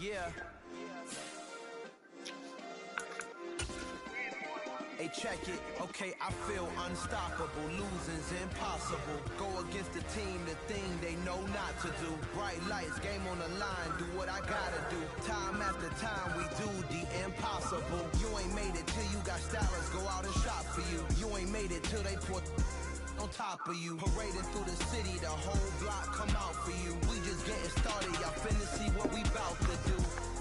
Yeah. Hey, check it. Okay, I feel unstoppable. Losing's impossible. Go against the team, the thing they know not to do. Bright lights, game on the line. Do what I gotta do. Time after time, we do the impossible. You ain't made it till you got stylists go out and shop for you. You ain't made it till they put on top of you. Parading through the city, the whole block come out for you. We just getting started, y'all finna see what we bout to do.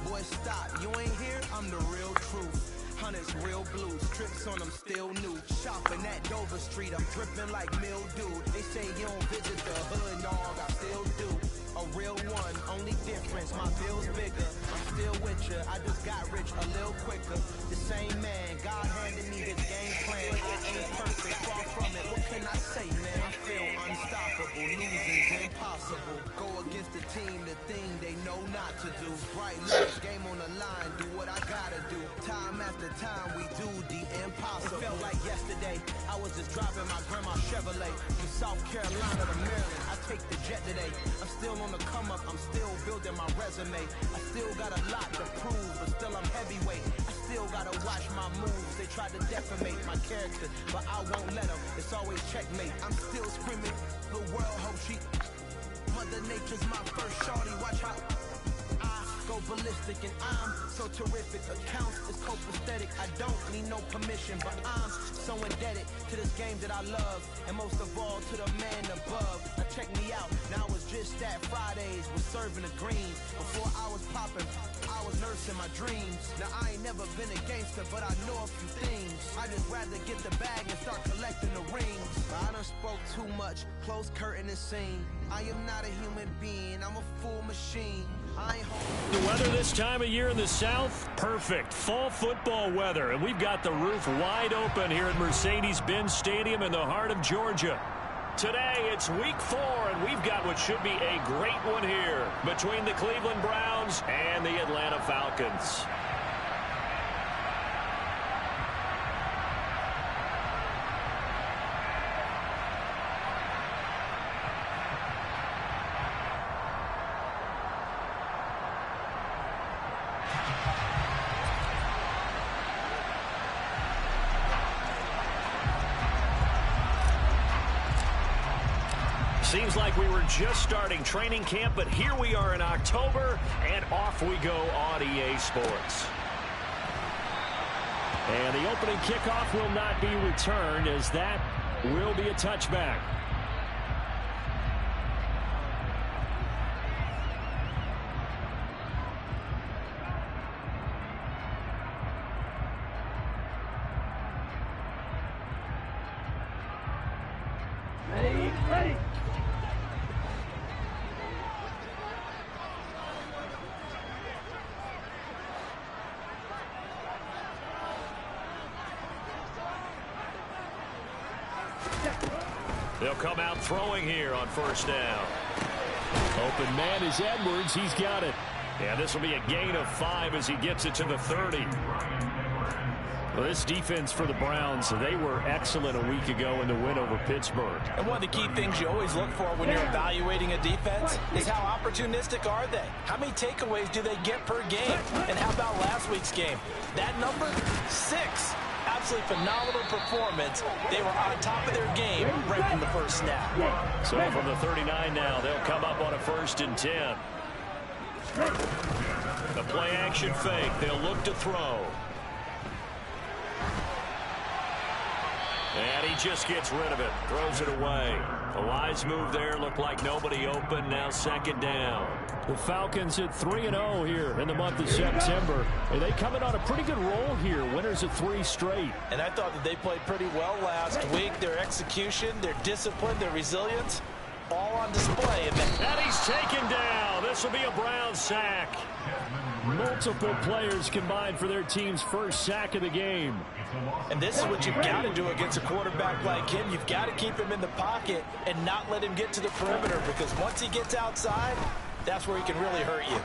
Boy, stop, you ain't here, I'm the real truth. Hunters, real blues, tricks on them still new. Shopping at Dover Street, I'm dripping like mildew. They say you don't visit the hood, dog, I still do. A real one, only difference, my bill's bigger. I'm still with ya, I just got rich a little quicker. The same man, God handed me his game plan. I ain't perfect, far from it, what can I say, man? I feel unstoppable, losing's impossible. Go against the team, the thing they know not to do. Bright lights, game on the line, do what I gotta do. Time after time, we do the impossible. It felt like yesterday, I was just driving my grandma's Chevrolet from South Carolina to Maryland. I take the jet today. I'm still on the come up, I'm still building my resume. I still got a lot to prove, but still I'm heavyweight. I still gotta watch my moves. They try to defamate my character, but I won't let them. It's always checkmate. I'm still screaming, the world hope she. Mother Nature's my first shorty. Watch how I go ballistic, and I'm so terrific. Accounts is copacetic. I don't need no permission, but I'm so indebted to this game that I love, and most of all to the man above. Now check me out. Now it's just that Fridays was serving the greens. Before I was popping, I was nursing my dreams. Now I ain't never been a gangster, but I know a few things. I just rather get the bag and start collecting the rings. I done spoke too much. Close curtain and scene. I am not a human being. I'm a full machine. The weather this time of year in the South, perfect. Fall football weather, and we've got the roof wide open here at Mercedes-Benz Stadium in the heart of Georgia. Today, it's week 4, and we've got what should be a great one here between the Cleveland Browns and the Atlanta Falcons. Seems like we were just starting training camp, but here we are in October, and off we go on EA Sports. And the opening kickoff will not be returned, as that will be a touchback. Ready. They'll come out throwing here on first down. Open man is Edwards. He's got it. Yeah, this will be a gain of 5 as he gets it to the 30. Well, this defense for the Browns, they were excellent a week ago in the win over Pittsburgh. And one of the key things you always look for when you're evaluating a defense is how opportunistic are they? How many takeaways do they get per game? And how about last week's game? That number, 6. Absolutely phenomenal performance. They were on top of their game right from the first snap. So from the 39 now, they'll come up on a 1st and 10. The play action fake. They'll look to throw. And he just gets rid of it. Throws it away. A wise move there. Looked like nobody open. Now 2nd down. The Falcons at 3-0 here in the month of September. And they come in on a pretty good roll here. Winners of 3 straight. And I thought that they played pretty well last week. Their execution, their discipline, their resilience, all on display. And he's taken down. This will be a Brown sack. Multiple players combined for their team's first sack of the game. And this is what you've got to do against a quarterback like him. You've got to keep him in the pocket and not let him get to the perimeter, because once he gets outside, that's where he can really hurt you.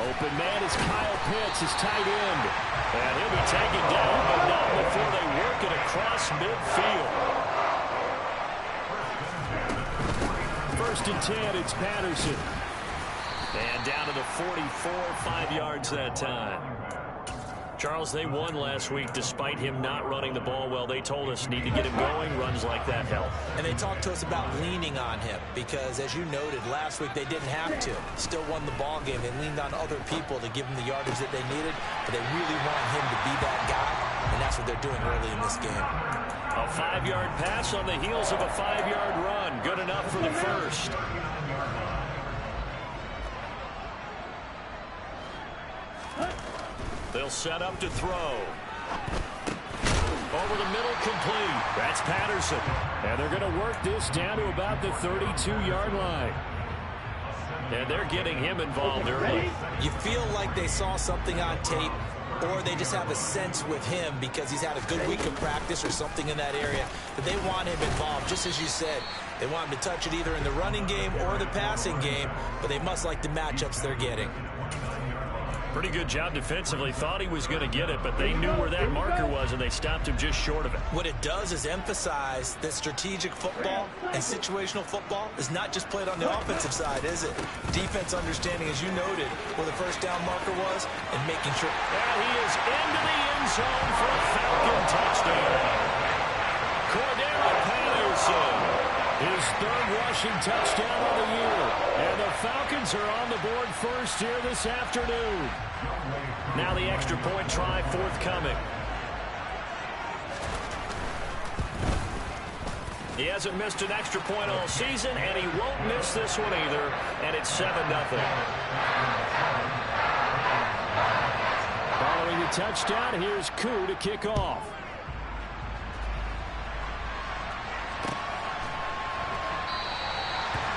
Open man is Kyle Pitts, his tight end. And he'll be taken down, but not before they work it across midfield. 1st and 10, it's Patterson. And down to the 44, 5 yards that time. Charles, they won last week despite him not running the ball well. They told us need to get him going. Runs like that help. And they talked to us about leaning on him because, as you noted, last week they didn't have to. Still won the ball game. They leaned on other people to give them the yardage that they needed, but they really want him to be that guy, and that's what they're doing early in this game. A 5-yard pass on the heels of a 5-yard run. Good enough for the first. They'll set up to throw. Over the middle, complete. That's Patterson. And they're going to work this down to about the 32-yard line. And they're getting him involved early. You feel like they saw something on tape, or they just have a sense with him because he's had a good week of practice or something in that area that they want him involved. Just as you said, they want him to touch it either in the running game or the passing game, but they must like the matchups they're getting. Pretty good job defensively. Thought he was going to get it, but they knew where that marker was, and they stopped him just short of it. What it does is emphasize that strategic football and situational football is not just played on the offensive side, is it? Defense understanding, as you noted, where the first down marker was and making sure. And he is into the end zone for a Falcon touchdown. Cordero Patterson, his third rushing touchdown of the year. And the Falcons are on the board first here this afternoon. Now the extra point try forthcoming. He hasn't missed an extra point all season, and he won't miss this one either. And it's 7-0. Following the touchdown, here's Koo to kick off.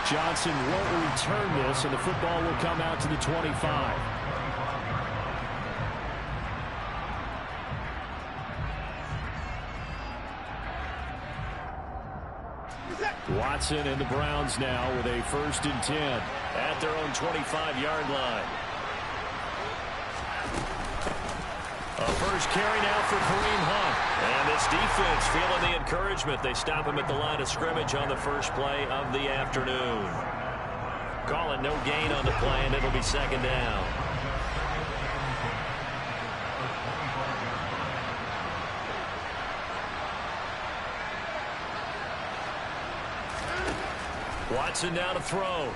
Johnson won't return this, and the football will come out to the 25. Watson and the Browns now with a 1st and 10 at their own 25-yard line. A first carry now for Kareem Hunt. And this defense feeling the encouragement. They stop him at the line of scrimmage on the first play of the afternoon. Calling no gain on the play, and it'll be 2nd down. Watson now to throw.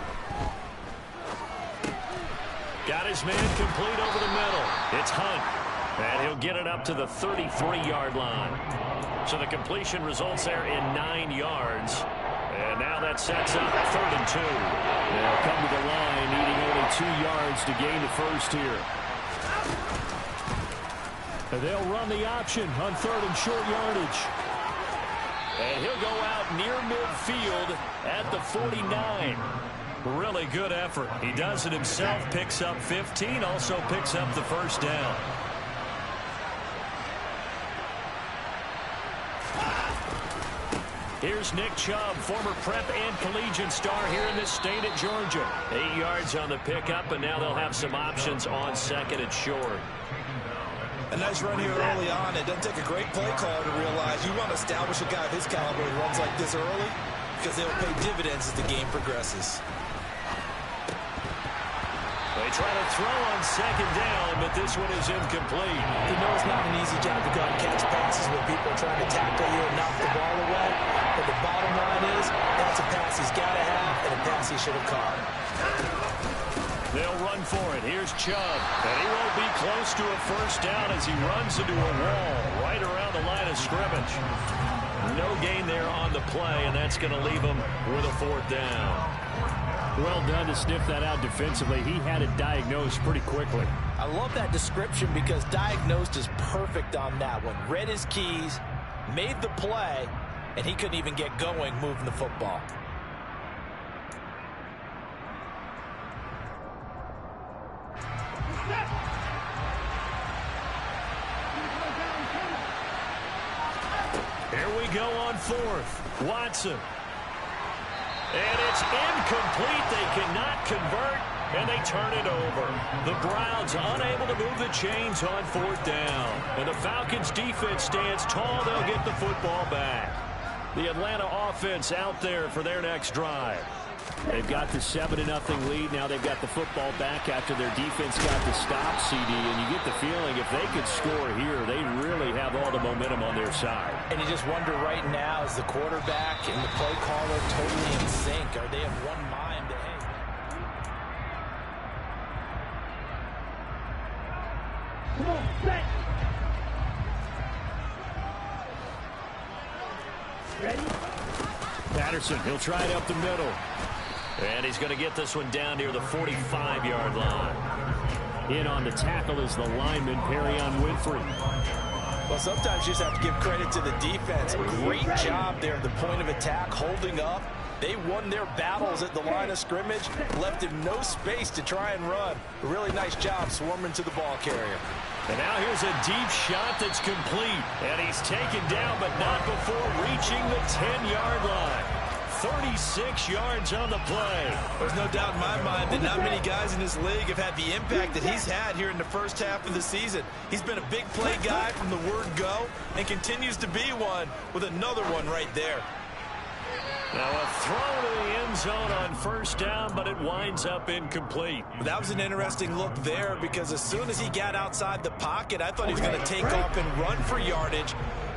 Got his man complete over the middle. It's Hunt. And he'll get it up to the 33-yard line. So the completion results there in 9 yards. And now that sets up 3rd and 2. They'll come to the line needing only 2 yards to gain the first here. And they'll run the option on 3rd and short yardage. And he'll go out near midfield at the 49. Really good effort. He does it himself, picks up 15, also picks up the first down. Here's Nick Chubb, former prep and collegiate star here in this state at Georgia. 8 yards on the pickup, and now they'll have some options on 2nd and short. A nice run here early on. It doesn't take a great play caller to realize you want to establish a guy of his caliber who runs like this early because they'll pay dividends as the game progresses. They try to throw on 2nd down, but this one is incomplete. You know it's not an easy job to go and catch passes when people are trying to tackle you and knock the ball away. But the bottom line is that's a pass he's got to have and a pass he should have caught. They'll run for it. Here's Chubb. And he won't be close to a first down as he runs into a wall right around the line of scrimmage. No gain there on the play, and that's going to leave him with a 4th down. Well done to sniff that out defensively. He had it diagnosed pretty quickly. I love that description because diagnosed is perfect on that one. Read his keys, made the play, and he couldn't even get going moving the football. Here we go on 4th. Watson. And it's incomplete. They cannot convert, and they turn it over. The Browns unable to move the chains on 4th down. And the Falcons defense stands tall. They'll get the football back. The Atlanta offense out there for their next drive. They've got the 7-0 lead. Now they've got the football back after their defense got the stop, CD. And you get the feeling if they could score here, they really have all the momentum on their side. And you just wonder right now, is the quarterback and the play caller totally in sync? Are they of one mind to, hey, come on, set. Ready? Patterson, he'll try it up the middle. And he's going to get this one down near the 45-yard line. In on the tackle is the lineman, Perrion Winfrey. Well, sometimes you just have to give credit to the defense. Great job there at the point of attack, holding up. They won their battles at the line of scrimmage, left him no space to try and run. A really nice job swarming to the ball carrier. And now here's a deep shot that's complete. And he's taken down, but not before reaching the 10-yard line. 36 yards on the play. There's no doubt in my mind that not many guys in this league have had the impact that he's had here in the first half of the season. He's been a big play guy from the word go and continues to be one with another one right there. Now a throw to the end zone on first down, but it winds up incomplete. That was an interesting look there because as soon as he got outside the pocket, I thought he was going to take off and run for yardage.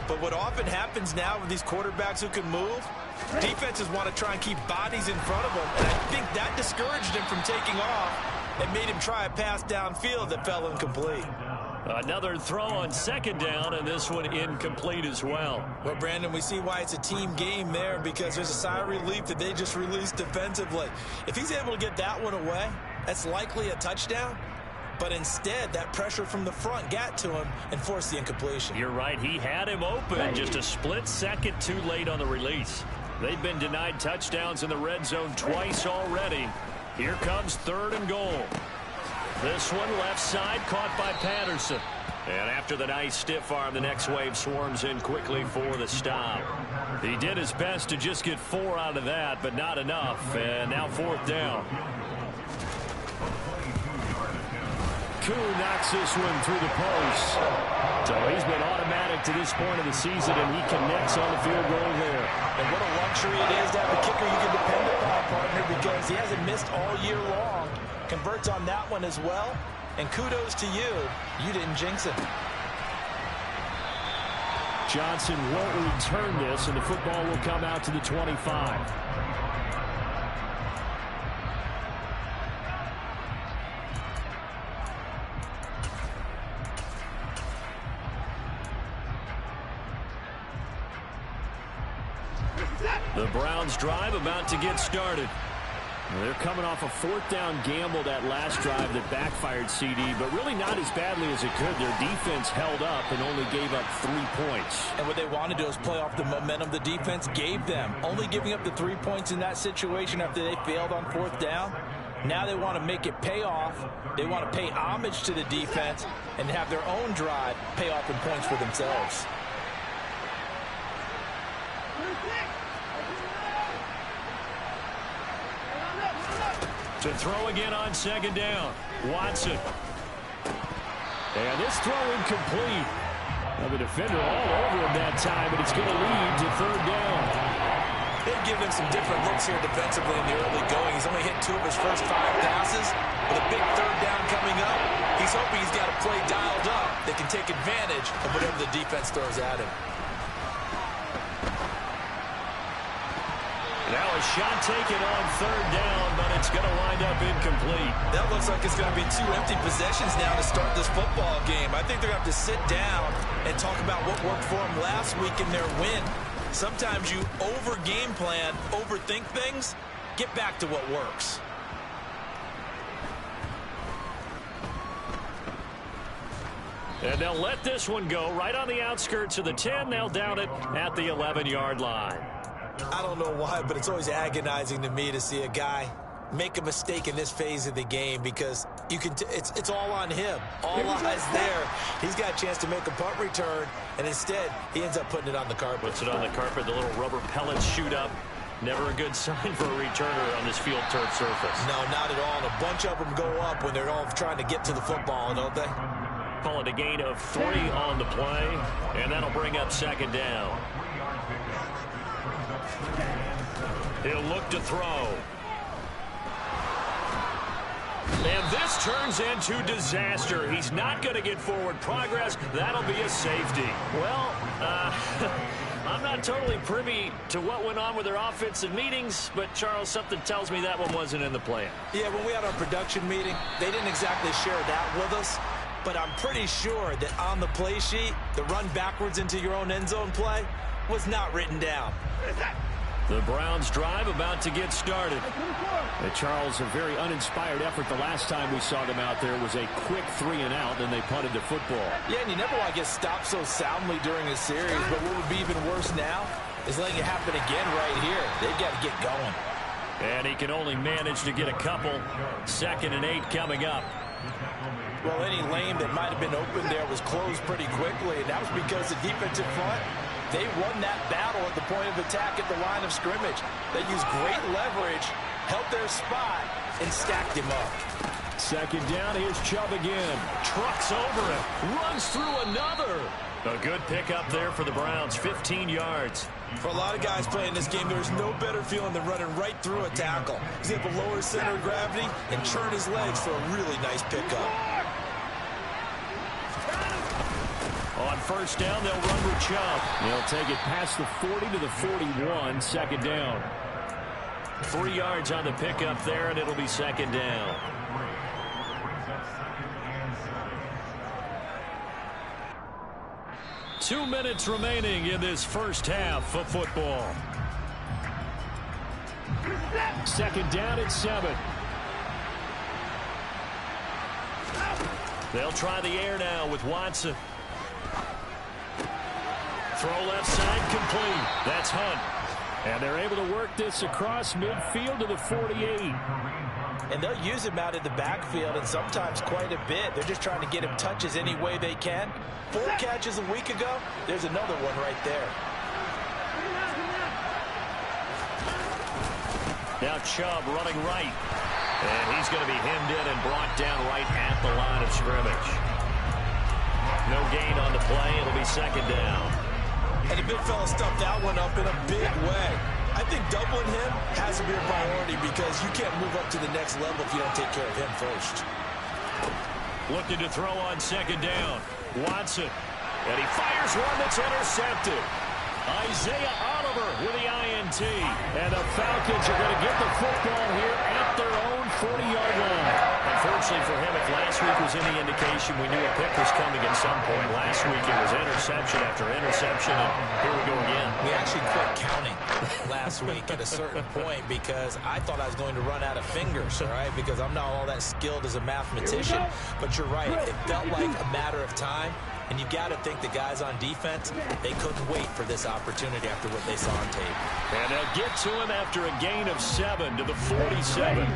But what often happens now with these quarterbacks who can move, defenses want to try and keep bodies in front of them. And I think that discouraged him from taking off and made him try a pass downfield that fell incomplete. Another throw on second down, and this one incomplete as well. Well, Brandon, we see why it's a team game there because there's a sigh of relief that they just released defensively. If he's able to get that one away, that's likely a touchdown. But instead, that pressure from the front got to him and forced the incompletion. You're right. He had him open just a split second too late on the release. They've been denied touchdowns in the red zone twice already. Here comes 3rd and goal. This one left side caught by Patterson. And after the nice stiff arm, the next wave swarms in quickly for the stop. He did his best to just get 4 out of that, but not enough. And now 4th down. Koo knocks this one through the post. So he's been automatic to this point of the season, and he connects on the field goal there. And what a luxury it is to have a kicker you can depend upon, partner, because he hasn't missed all year long. Converts on that one as well. And kudos to you. You didn't jinx it. Johnson won't return this, and the football will come out to the 25. The Browns drive about to get started. They're coming off a 4th down gamble that last drive that backfired, CD, but really not as badly as it could. Their defense held up and only gave up 3 points. And what they want to do is play off the momentum the defense gave them. Only giving up the 3 points in that situation after they failed on 4th down. Now they want to make it pay off. They want to pay homage to the defense and have their own drive pay off in points for themselves. To throw again on 2nd down. Watson. And this throw incomplete. Well, the defender all over him that time, but it's going to lead to 3rd down. They've given him some different looks here defensively in the early going. He's only hit 2 of his first 5 passes. With a big 3rd down coming up, he's hoping he's got a play dialed up that can take advantage of whatever the defense throws at him. Now a shot taken on 3rd down, but it's going to wind up incomplete. That looks like it's going to be 2 empty possessions now to start this football game. I think they're going to have to sit down and talk about what worked for them last week in their win. Sometimes you over-game plan, overthink things, get back to what works. And they'll let this one go right on the outskirts of the 10. They'll down it at the 11-yard line. I don't know why, but it's always agonizing to me to see a guy make a mistake in this phase of the game because you can it's all on him. All eyes there. He's got a chance to make a punt return, and instead he ends up putting it on the carpet. Puts it on the carpet. The little rubber pellets shoot up. Never a good sign for a returner on this field turf surface. No, not at all. And a bunch of them go up when they're all trying to get to the football, don't they? Call it a gain of 3 on the play, and that'll bring up 2nd down. He'll look to throw. And this turns into disaster. He's not going to get forward progress. That'll be a safety. Well, I'm not totally privy to what went on with their offensive meetings, but, Charles, something tells me that one wasn't in the plan. Yeah, when we had our production meeting, they didn't exactly share that with us, but I'm pretty sure that on the play sheet, the run backwards into your own end zone play was not written down. The Browns drive about to get started. Charles, a very uninspired effort the last time we saw them out there was a quick 3-and-out, then they punted the football. Yeah, and you never want to get stopped so soundly during a series, but what would be even worse now is letting it happen again right here. They've got to get going. And he can only manage to get a couple. 2nd and 8 coming up. Well, any lane that might have been open there was closed pretty quickly, and that was because the defensive front, they won that battle at the point of attack at the line of scrimmage. They used great leverage, held their spot, and stacked him up. 2nd down, here's Chubb again. Trucks over him, runs through another. A good pickup there for the Browns, 15 yards. For a lot of guys playing this game, there's no better feeling than running right through a tackle. He's able to lower his center of gravity and churn his legs for a really nice pickup. On 1st down, they'll run with Chubb. They'll take it past the 40 to the 41, 2nd down. 3 yards on the pickup there, and it'll be 2nd down. Two minutes remaining in this first half of football. 2nd down at 7. They'll try the air now with Watson. Throw left side complete. That's Hunt. And they're able to work this across midfield to the 48. And they'll use him out in the backfield, and sometimes quite a bit. They're just trying to get him touches any way they can. 4 catches a week ago. There's another one right there. Now Chubb running right. And he's going to be hemmed in and brought down right at the line of scrimmage. No gain on the play. It'll be 2nd down. And the big fella stuffed that one up in a big way. I think doubling him has to be a priority because you can't move up to the next level if you don't take care of him first. Looking to throw on 2nd down. Watson. And he fires one that's intercepted. Isaiah Oliver with the INT. And the Falcons are going to get the football here at their own 40-yard line. Unfortunately for him, if last week was any indication, we knew a pick was coming at some point. Last week it was interception after interception, and here we go again. We actually quit counting last week at a certain point because I thought I was going to run out of fingers, all right, because I'm not all that skilled as a mathematician. But you're right. It felt like a matter of time. And you got to think the guys on defense, they couldn't wait for this opportunity after what they saw on tape. And they'll get to him after a gain of 7 to the 47.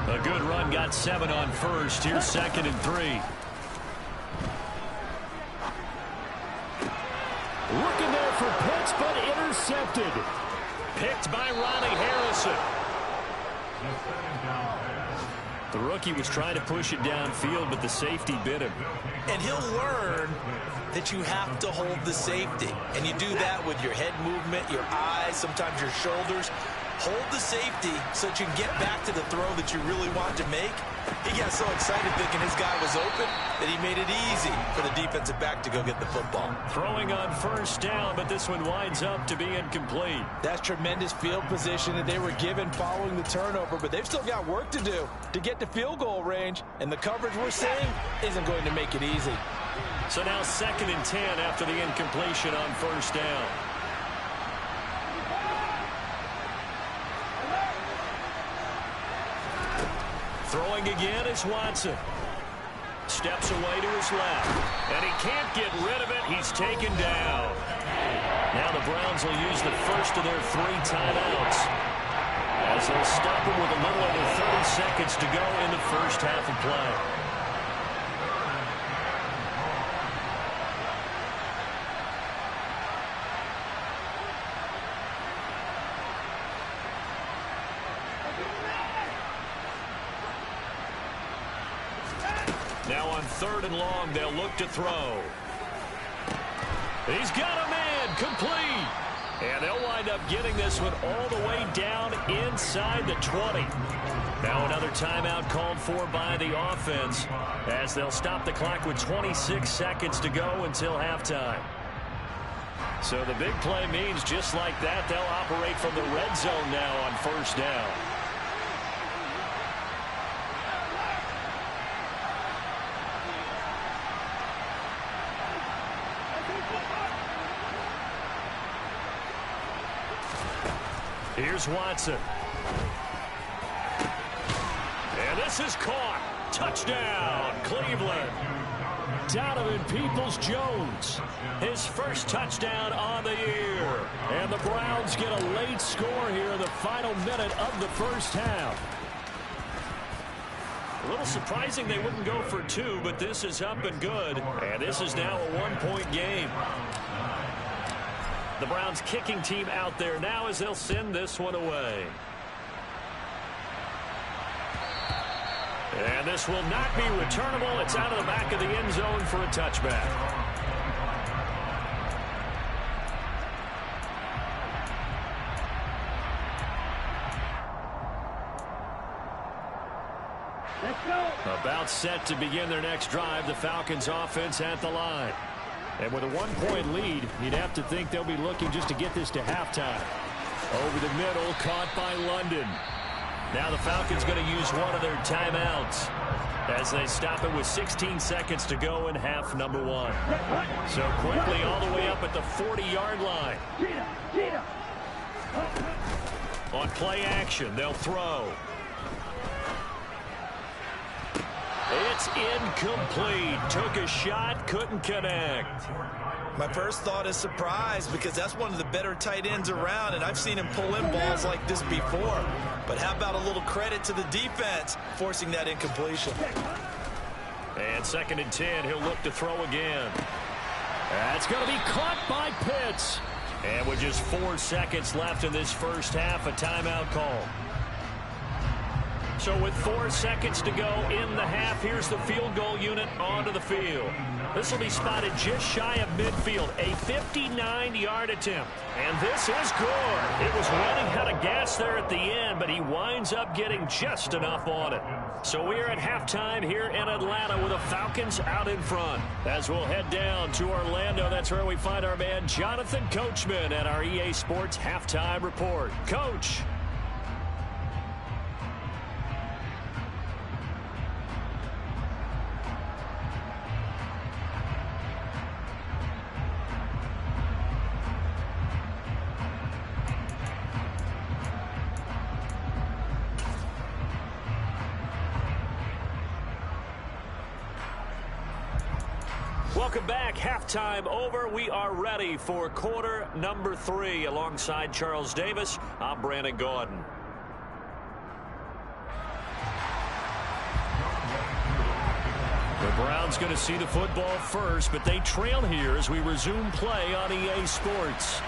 A good run, got 7 on 1st. Here's 2nd and 3. Looking there for Pitts, but intercepted. Picked by Ronnie Harrison. The rookie was trying to push it downfield, but the safety bit him. And he'll learn that you have to hold the safety. And you do that with your head movement, your eyes, sometimes your shoulders. Hold the safety so that you can get back to the throw that you really want to make. He got so excited thinking his guy was open that he made it easy for the defensive back to go get the football. Throwing on 1st down, but this one winds up to be incomplete. That's tremendous field position that they were given following the turnover, but they've still got work to do to get to field goal range, and the coverage we're seeing isn't going to make it easy. So now 2nd and 10 after the incompletion on 1st down. Throwing again is Watson. Steps away to his left. And he can't get rid of it. He's taken down. Now the Browns will use the first of their 3 timeouts, as they'll stop him with a little over 30 seconds to go in the first half of play. Now on 3rd and long, they'll look to throw. He's got a man, complete. And they'll wind up getting this one all the way down inside the 20. Now another timeout called for by the offense as they'll stop the clock with 26 seconds to go until halftime. So the big play means just like that, they'll operate from the red zone now on first down. Here's Watson. And this is caught. Touchdown, Cleveland. Donovan Peoples-Jones, his first touchdown on the year. And the Browns get a late score here in the final minute of the first half. A little surprising they wouldn't go for two, but this is up and good. And this is now a one-point game. The Browns kicking team out there now as they'll send this one away. And this will not be returnable. It's out of the back of the end zone for a touchback. Let's go. About set to begin their next drive, the Falcons offense at the line. And with a one-point lead, you'd have to think they'll be looking just to get this to halftime. Over the middle, caught by London. Now the Falcons going to use one of their timeouts as they stop it with 16 seconds to go in half number one. So quickly all the way up at the 40-yard line. On play action, they'll throw. It's incomplete. Took a shot, couldn't connect. My first thought is surprise because that's one of the better tight ends around, and I've seen him pull in balls like this before. But how about a little credit to the defense forcing that incompletion? And 2nd and 10, he'll look to throw again. That's going to be caught by Pitts. And with just 4 seconds left in this first half, a timeout call. So with 4 seconds to go in the half, here's the field goal unit onto the field. This will be spotted just shy of midfield, a 59-yard attempt. And this is good. It was running out of gas there at the end, but he winds up getting just enough on it. So we are at halftime here in Atlanta with the Falcons out in front. As we'll head down to Orlando, that's where we find our man Jonathan Coachman at our EA Sports Halftime Report. Coach. Welcome back. Halftime over. We are ready for quarter number 3. Alongside Charles Davis, I'm Brandon Gordon. The Browns going to see the football first, but they trail here as we resume play on EA Sports.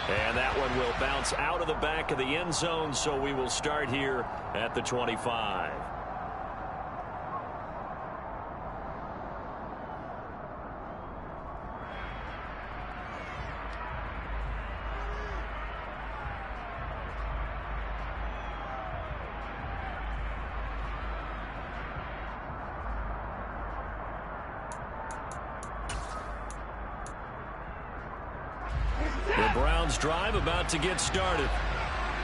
And that one will bounce out of the back of the end zone, so we will start here at the 25. Drive about to get started.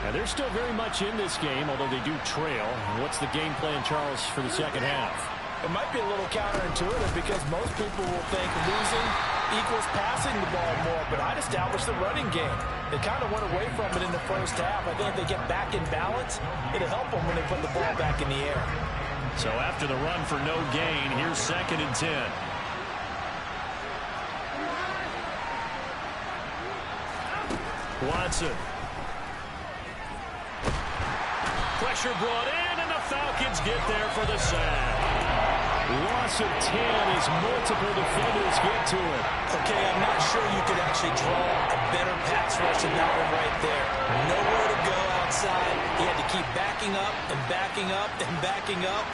And they're still very much in this game, although they do trail. What's the game plan, Charles, for the second half? It might be a little counterintuitive because most people will think losing equals passing the ball more, but I'd establish the running game. They kind of went away from it in the first half. I think if they get back in balance, it'll help them when they put the ball back in the air. So after the run for no gain, here's 2nd and 10. Watson. Pressure brought in, and the Falcons get there for the sack. Loss of 10 as multiple defenders get to it. Okay, I'm not sure you could actually draw a better pass rush than that one right there. Nowhere to go outside. He had to keep backing up and backing up and backing up.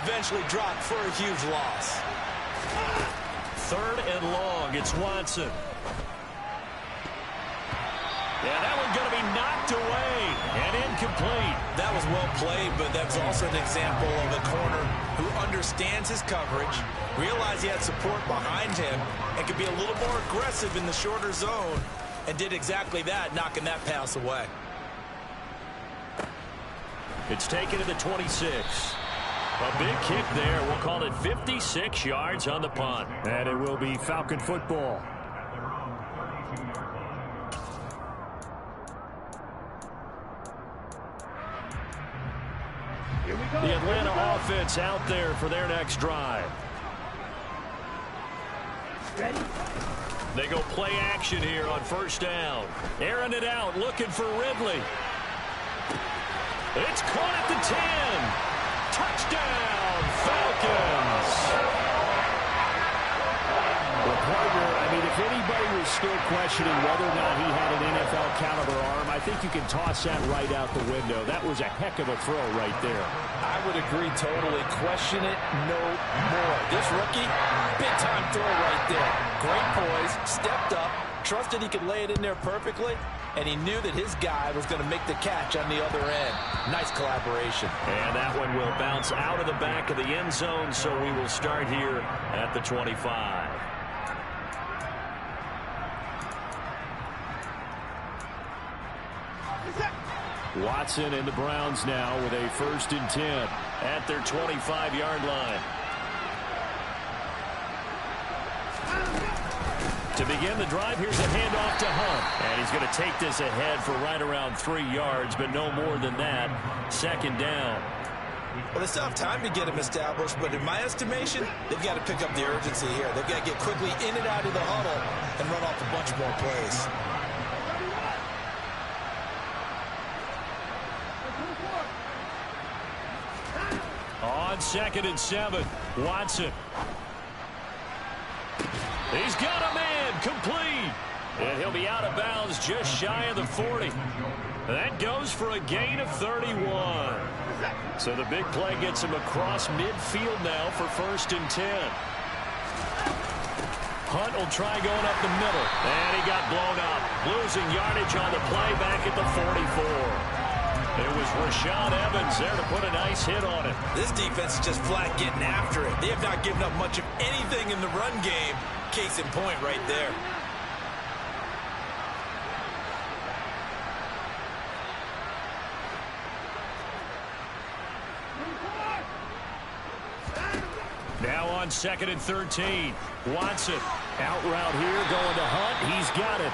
Eventually dropped for a huge loss. 3rd and long. It's Watson. Yeah, that one's going to be knocked away and incomplete. That was well played, but that's also an example of a corner who understands his coverage, realized he had support behind him, and could be a little more aggressive in the shorter zone, and did exactly that, knocking that pass away. It's taken to the 26. A big kick there. We'll call it 56 yards on the punt. And it will be Falcon football. The Atlanta offense out there for their next drive. Ready? They go play action here on first down. Airing it out, looking for Ridley. It's caught at the 10. Touchdown, Falcons. Well, partner, I mean, if anybody was still questioning whether or not he had an NFL caliber arm, I think you can toss that right out the window. That was a heck of a throw right there. I would agree totally. Question it no more. This rookie, big-time throw right there. Great poise, stepped up, trusted he could lay it in there perfectly, and he knew that his guy was going to make the catch on the other end. Nice collaboration. And that one will bounce out of the back of the end zone, so we will start here at the 25. Watson and the Browns now with a 1st and 10 at their 25-yard line. To begin the drive, here's a handoff to Hunt. And he's going to take this ahead for right around 3 yards, but no more than that. 2nd down. Well, they still have time to get him established, but in my estimation, they've got to pick up the urgency here. They've got to get quickly in and out of the huddle and run off a bunch more plays. On 2nd and 7, Watson. He's got a man complete. And he'll be out of bounds just shy of the 40. That goes for a gain of 31. So the big play gets him across midfield now for 1st and 10. Hunt will try going up the middle. And he got blown up. Losing yardage on the play back at the 44. It was Rashaan Evans there to put a nice hit on it. This defense is just flat getting after it. They have not given up much of anything in the run game. Case in point right there. Now on 2nd and 13. Watson out route here going to Hunt. He's got it.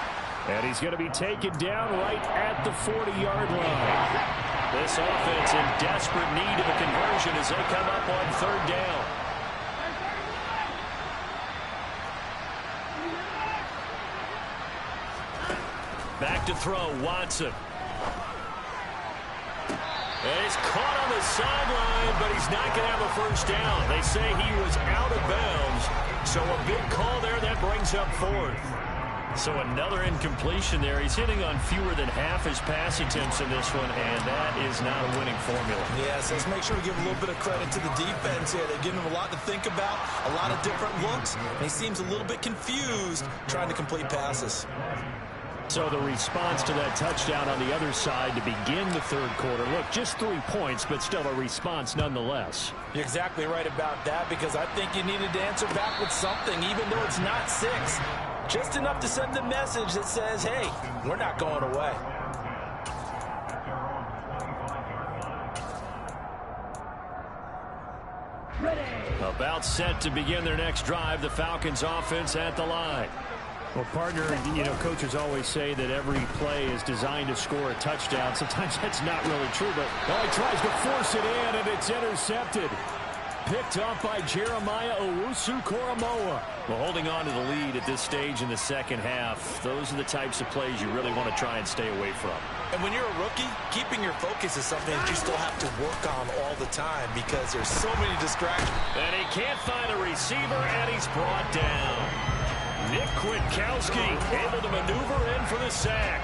And he's going to be taken down right at the 40-yard line. This offense in desperate need of a conversion as they come up on 3rd down. Back to throw, Watson. And he's caught on the sideline, but he's not going to have a 1st down. They say he was out of bounds, so a big call there that brings up 4th. So another incompletion there. He's hitting on fewer than half his pass attempts in this one, and that is not a winning formula. Yes, let's make sure we give a little bit of credit to the defense here. They've given him a lot to think about, a lot of different looks, and he seems a little bit confused trying to complete passes. So the response to that touchdown on the other side to begin the 3rd quarter. Look, just 3 points, but still a response nonetheless. You're exactly right about that, because I think you needed to answer back with something, even though it's not 6. Just enough to send the message that says, hey, we're not going away. Ready. About set to begin their next drive, the Falcons offense at the line. Well, partner, you know, coaches always say that every play is designed to score a touchdown. Sometimes that's not really true, but he tries to force it in, and it's intercepted. Picked off by Jeremiah Owusu-Koramoah. Well, holding on to the lead at this stage in the 2nd half, those are the types of plays you really want to try and stay away from. And when you're a rookie, keeping your focus is something that you still have to work on all the time because there's so many distractions. And he can't find a receiver, and he's brought down. Nick Kwiatkowski able to maneuver in for the sack.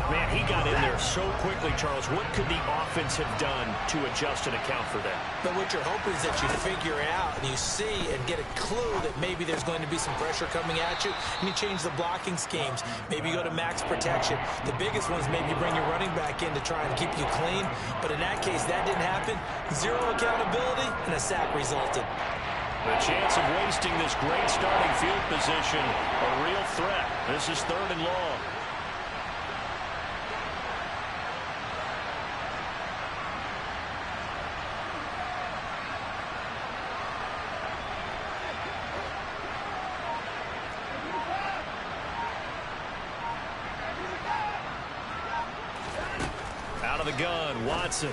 Man, he got in there so quickly, Charles. What could the offense have done to adjust and account for that? But what you're hoping is that you figure out and you see and get a clue that maybe there's going to be some pressure coming at you, and you change the blocking schemes. Maybe you go to max protection. The biggest one is maybe you bring your running back in to try and keep you clean. But in that case, that didn't happen. Zero accountability, and a sack resulted. The chance of wasting this great starting field position, a real threat. This is 3rd and long. Out of the gun, Watson.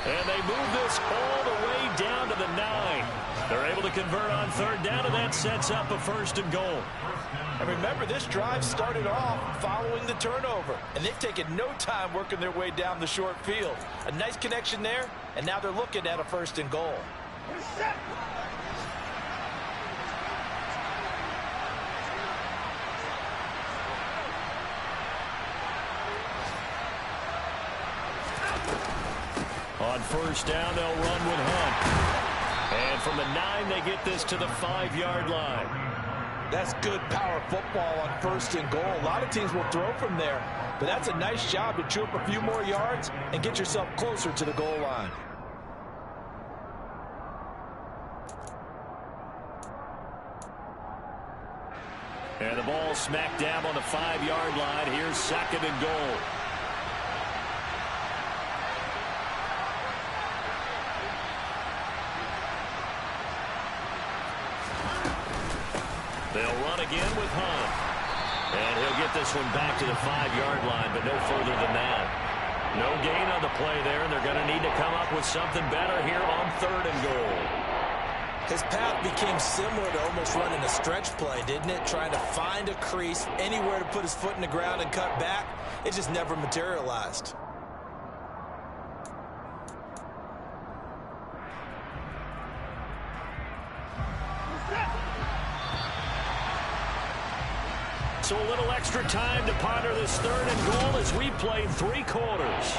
And they move this all the way down to the 9. They're able to convert on 3rd down, and that sets up a 1st and goal. And remember, this drive started off following the turnover, and they've taken no time working their way down the short field. A nice connection there, and now they're looking at a 1st and goal. On 1st down, they'll run with Hunt. And from the 9, they get this to the 5-yard line. That's good power football on 1st and goal. A lot of teams will throw from there, but that's a nice job to chew up a few more yards and get yourself closer to the goal line. And the ball smack dab on the 5-yard line. Here's 2nd and goal. They'll run again with Hunt. And he'll get this one back to the 5-yard line, but no further than that. No gain on the play there, and they're going to need to come up with something better here on 3rd and goal. His path became similar to almost running a stretch play, didn't it? Trying to find a crease, anywhere to put his foot in the ground and cut back. It just never materialized. So a little extra time to ponder this 3rd and goal as we played 3 quarters.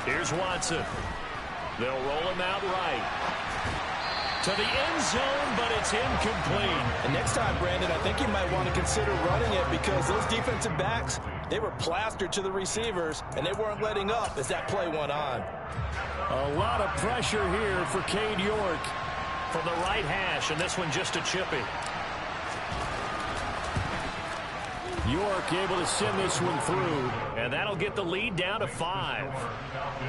Here's Watson. They'll roll him out right. To the end zone, but it's incomplete. And next time, Brandon, I think you might want to consider running it because those defensive backs, they were plastered to the receivers, and they weren't letting up as that play went on. A lot of pressure here for Cade York from the right hash, and this one just a chippy. York able to send this one through, and that'll get the lead down to 5.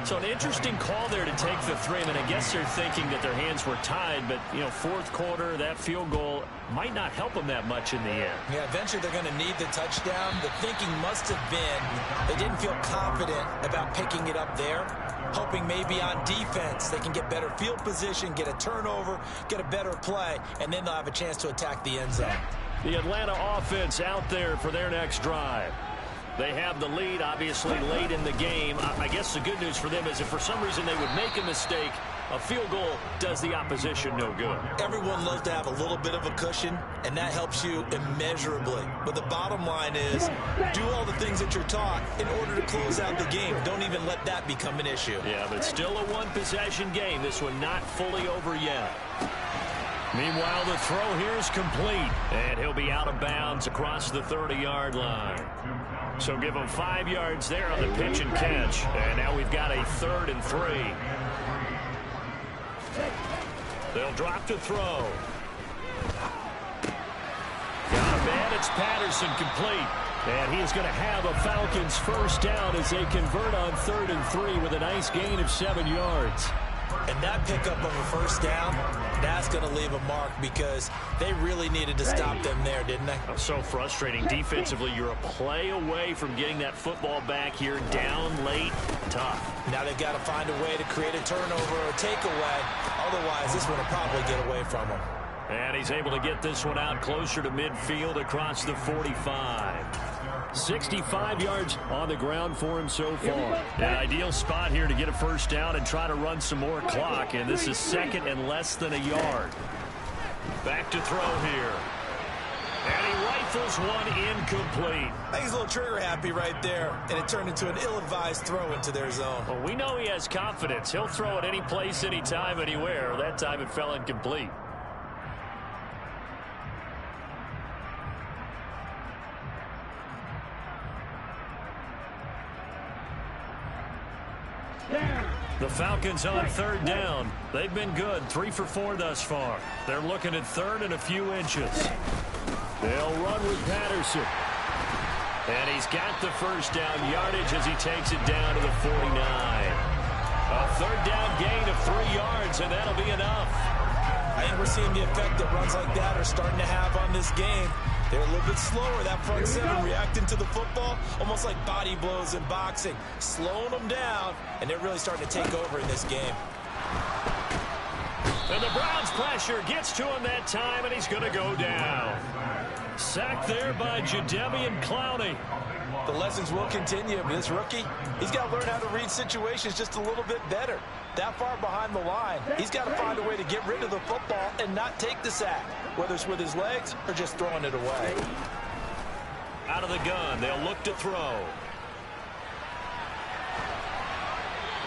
So an interesting call there to take the 3. I mean, I guess they're thinking that their hands were tied, but, you know, 4th quarter, that field goal might not help them that much in the end. Yeah, eventually they're going to need the touchdown. The thinking must have been they didn't feel confident about picking it up there, hoping maybe on defense they can get better field position, get a turnover, get a better play, and then they'll have a chance to attack the end zone. The Atlanta offense out there for their next drive. They have the lead, obviously, late in the game. I guess the good news for them is if for some reason they would make a mistake, a field goal does the opposition no good. Everyone loves to have a little bit of a cushion, and that helps you immeasurably. But the bottom line is do all the things that you're taught in order to close out the game. Don't even let that become an issue. Yeah, but still a one-possession game. This one not fully over yet. Meanwhile, the throw here is complete, and he'll be out of bounds across the 30-yard line. So give him 5 yards there on the pitch and catch, and now we've got a 3rd and 3. They'll drop to throw. Got a man, it's Patterson complete. And he is going to have a Falcons first down as they convert on 3rd and 3 with a nice gain of 7 yards. And that pickup of a first down, That's going to leave a mark because they really needed to stop them there, didn't they? So frustrating. Defensively, you're a play away from getting that football back here, down late, tough. Now they've got to find a way to create a turnover or takeaway. Otherwise, this one will probably get away from them. And he's able to get this one out closer to midfield across the 45. 65 yards on the ground for him so far. An ideal spot here to get a first down and try to run some more clock. And this is second and less than a yard. Back to throw here. And he rifles one incomplete. I think he's a little trigger happy right there. And it turned into an ill-advised throw into their zone. Well, we know he has confidence. He'll throw it any place, anytime, anywhere. That time it fell incomplete. The Falcons on third down. They've been good, 3 for 4 thus far. They're looking at third and a few inches. They'll run with Patterson. And he's got the first down yardage as he takes it down to the 49. A third down gain of 3 yards, and that'll be enough. I think we're seeing the effect that runs like that are starting to have on this game. They're a little bit slower, that front seven, reacting to the football, almost like body blows in boxing, slowing them down, and they're really starting to take over in this game. And the Browns pressure gets to him that time, and he's going to go down. Sacked there by Jadeveon Clowney. The lessons will continue. This rookie, he's got to learn how to read situations just a little bit better. That far behind the line, he's got to find a way to get rid of the football and not take the sack, whether it's with his legs or just throwing it away. Out of the gun, they'll look to throw.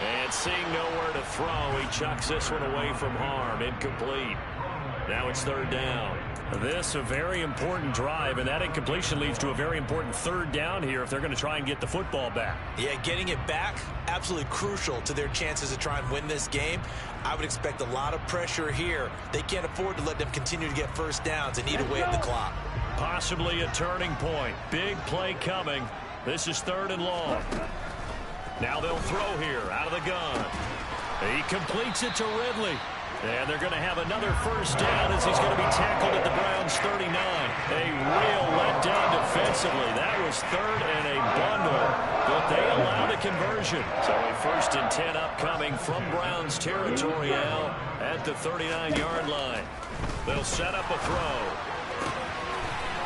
And seeing nowhere to throw, he chucks this one away from harm. Incomplete. Now it's third down. This a very important drive, and that incompletion leads to a very important third down here if they're going to try and get the football back. Yeah, getting it back, absolutely crucial to their chances to try and win this game. I would expect a lot of pressure here. They can't afford to let them continue to get first downs and eat away at the clock. Possibly a turning point. Big play coming. This is third and long. Now they'll throw here out of the gun. He completes it to Ridley. And they're going to have another first down as he's going to be tackled at the Browns' 39. A real letdown defensively. That was third and a bundle, but they allow the conversion. So a first and 10 upcoming from Browns territory now at the 39-yard line. They'll set up a throw.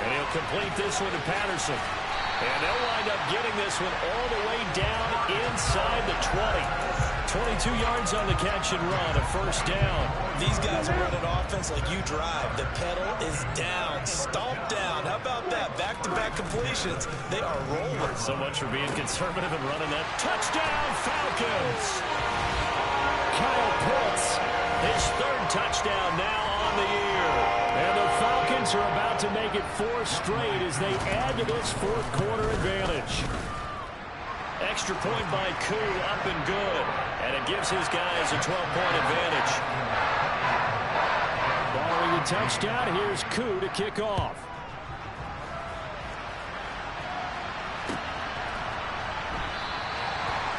And he'll complete this one to Patterson. And they'll wind up getting this one all the way down inside the 20. 22 yards on the catch and run, a first down. These guys are running offense like you drive. The pedal is down, stomped down. How about that? Back-to-back completions. They are rolling. So much for being conservative and running that. Touchdown, Falcons! Kyle Pitts, his third touchdown now on the year. And the Falcons are about to make it 4 straight as they add to this fourth quarter advantage. Extra point by Koo, up and good. And it gives his guys a 12-point advantage. Following the touchdown, here's Koo to kick off.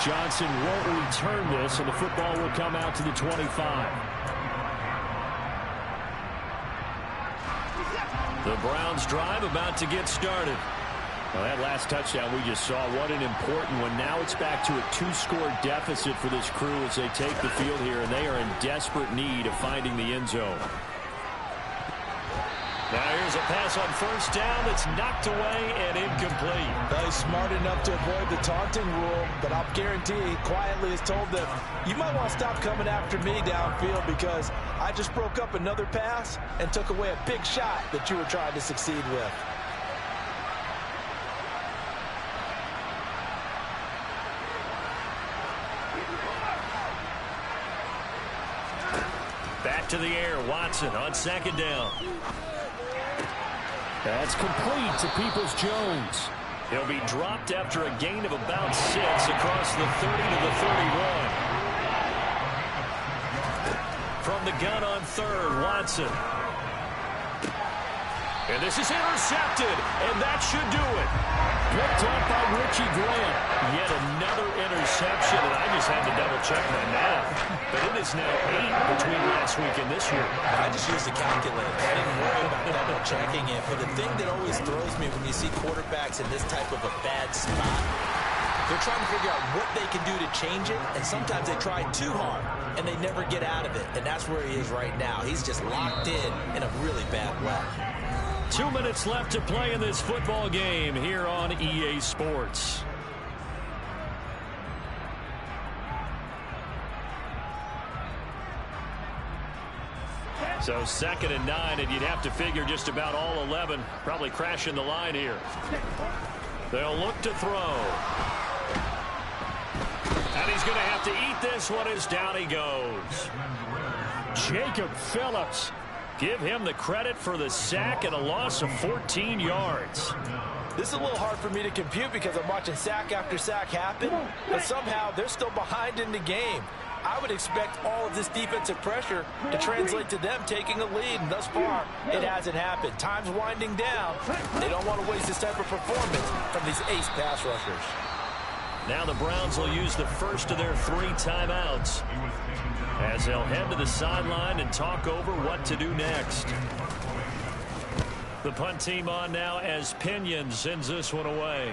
Johnson won't return this, and the football will come out to the 25. The Browns drive about to get started. Well, that last touchdown we just saw, what an important one. Now it's back to a 2-score deficit for this crew as they take the field here, and they are in desperate need of finding the end zone. Now here's a pass on first down that's knocked away and incomplete. Well, he's smart enough to avoid the taunting rule, but I'll guarantee he quietly has told them, you might want to stop coming after me downfield because I just broke up another pass and took away a big shot that you were trying to succeed with. Back to the air, Watson on second down. That's complete to Peoples-Jones. He'll be dropped after a gain of about 6 across the 30 to the 31. From the gun on third, Watson. And this is intercepted, and that should do it. Picked off by Richie Grant. Yet another interception, and I just had to double-check my math. But it is now 8 between last week and this year. I just used a calculator. I didn't worry about double-checking it. But the thing that always throws me when you see quarterbacks in this type of a bad spot, they're trying to figure out what they can do to change it, and sometimes they try too hard, and they never get out of it. And that's where he is right now. He's just locked in a really bad way. 2 minutes left to play in this football game here on EA Sports. So 2nd and 9, and you'd have to figure just about all 11 probably crashing the line here. They'll look to throw. And he's going to have to eat this one as down he goes. Jacob Phillips. Give him the credit for the sack and a loss of 14 yards. This is a little hard for me to compute because I'm watching sack after sack happen, but somehow they're still behind in the game. I would expect all of this defensive pressure to translate to them taking a lead, and thus far, it hasn't happened. Time's winding down. They don't want to waste this type of performance from these ace pass rushers. Now the Browns will use the first of their 3 timeouts as they'll head to the sideline and talk over what to do next. The punt team on now as Pinion sends this one away.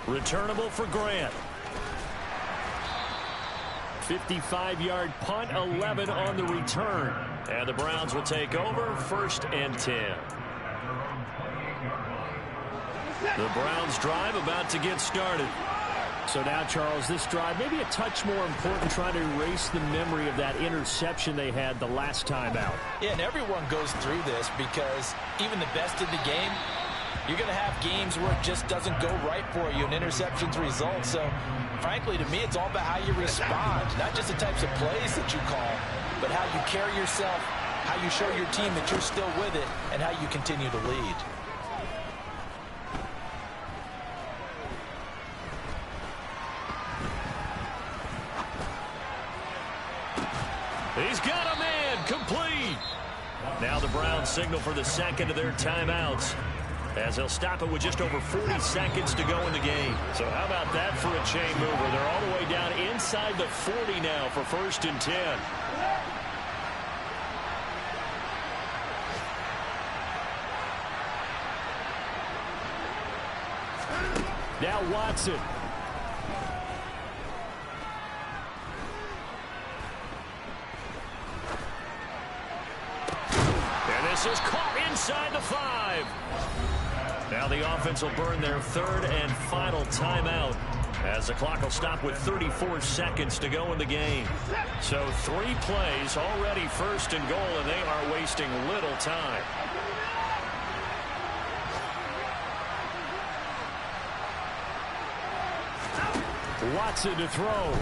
Returnable for Grant. 55-yard punt, 11 on the return. And the Browns will take over 1st and 10. The Browns drive about to get started. So now, Charles, this drive maybe a touch more important, trying to erase the memory of that interception they had the last time out. Yeah, and everyone goes through this because even the best in the game, you're going to have games where it just doesn't go right for you and interceptions result. So, frankly, to me, it's all about how you respond, not just the types of plays that you call, but how you carry yourself, how you show your team that you're still with it, and how you continue to lead. He's got a man, complete. Now the Browns signal for the 2nd of their timeouts as they'll stop it with just over 40 seconds to go in the game. So how about that for a chain mover? They're all the way down inside the 40 now for 1st and 10. Now Watson. This is caught inside the 5. Now the offense will burn their 3rd and final timeout as the clock will stop with 34 seconds to go in the game. So 3 plays already 1st and goal, and they are wasting little time. Watson to throw.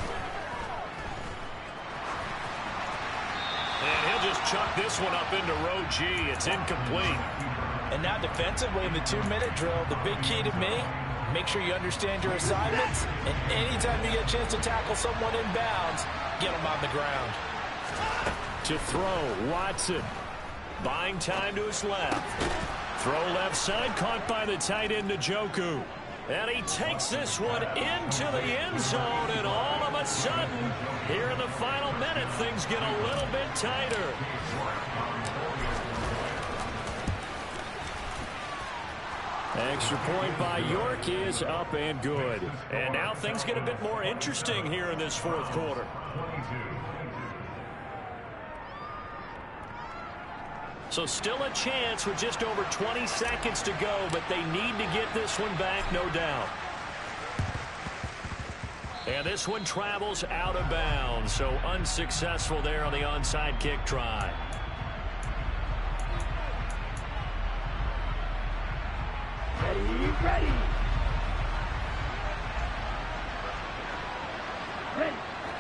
And he'll just chuck this one up into row G. It's incomplete. And now defensively in the 2-minute drill, the big key to me, make sure you understand your assignments, and anytime you get a chance to tackle someone in bounds, get them on the ground. To throw, Watson. Buying time to his left. Throw left side, caught by the tight end Njoku. And he takes this one into the end zone, and all of a sudden, here in the final minute, things get a little bit tighter. Extra point by York is up and good. And now things get a bit more interesting here in this 4th quarter. So still a chance with just over 20 seconds to go, but they need to get this one back, no doubt. And this one travels out of bounds, so unsuccessful there on the onside kick try. Ready.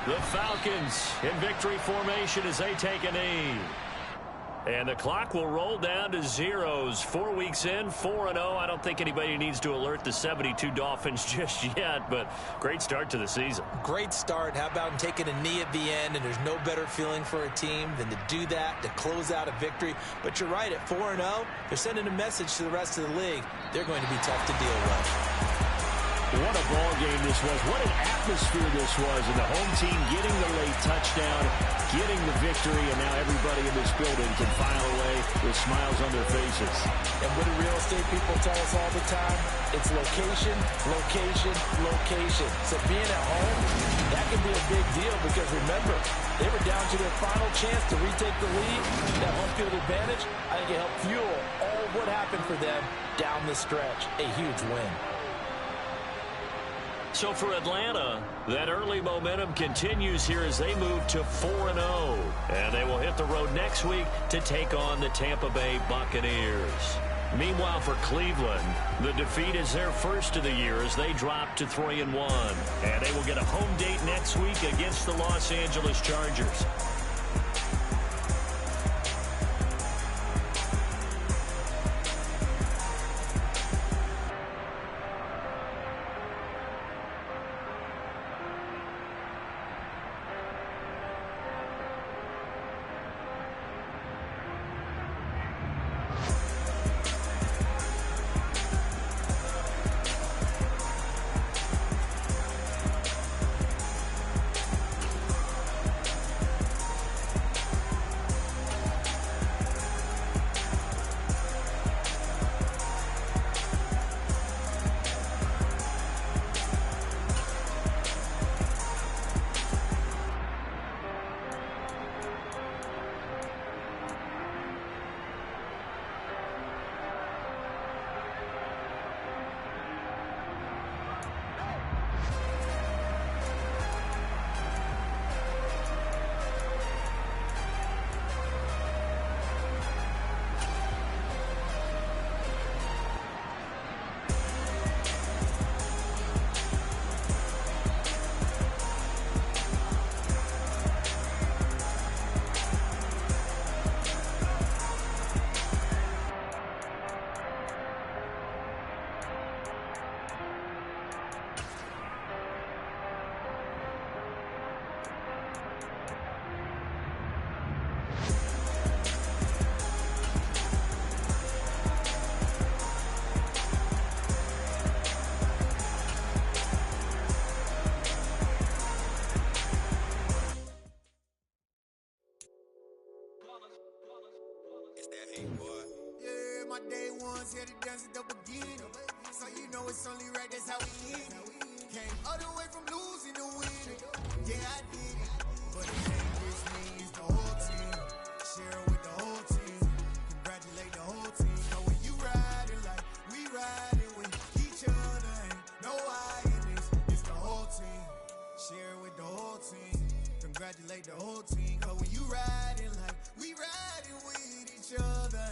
The Falcons in victory formation as they take a knee. And the clock will roll down to zeros. 4 weeks in, 4-0. I don't think anybody needs to alert the 72 Dolphins just yet, but great start to the season. Great start. How about taking a knee at the end? And there's no better feeling for a team than to do that, to close out a victory. But you're right, at 4-0, they're sending a message to the rest of the league. They're going to be tough to deal with. What a ball game this was. What an atmosphere this was. And the home team getting the late touchdown, getting the victory, and now everybody in this building can file away with smiles on their faces. And what do real estate people tell us all the time? It's location, location, location. So being at home, that can be a big deal because remember, they were down to their final chance to retake the lead. That home field advantage, I think it helped fuel all of what happened for them down the stretch. A huge win. So for Atlanta, that early momentum continues here as they move to 4-0. And they will hit the road next week to take on the Tampa Bay Buccaneers. Meanwhile, for Cleveland, the defeat is their first of the year as they drop to 3-1. And they will get a home date next week against the Los Angeles Chargers. My day ones here to dance at the beginning. So you know it's only right, that's how we end it. Came all the way from losing to winning. Yeah, I did it. But it ain't just me, it's the whole team. Share it with the whole team. Congratulate the whole team. Know when you riding like we riding with each other. Ain't no I in this, it's the whole team. Share it with the whole team. Congratulate the whole team. Cause when you riding like we riding with each other.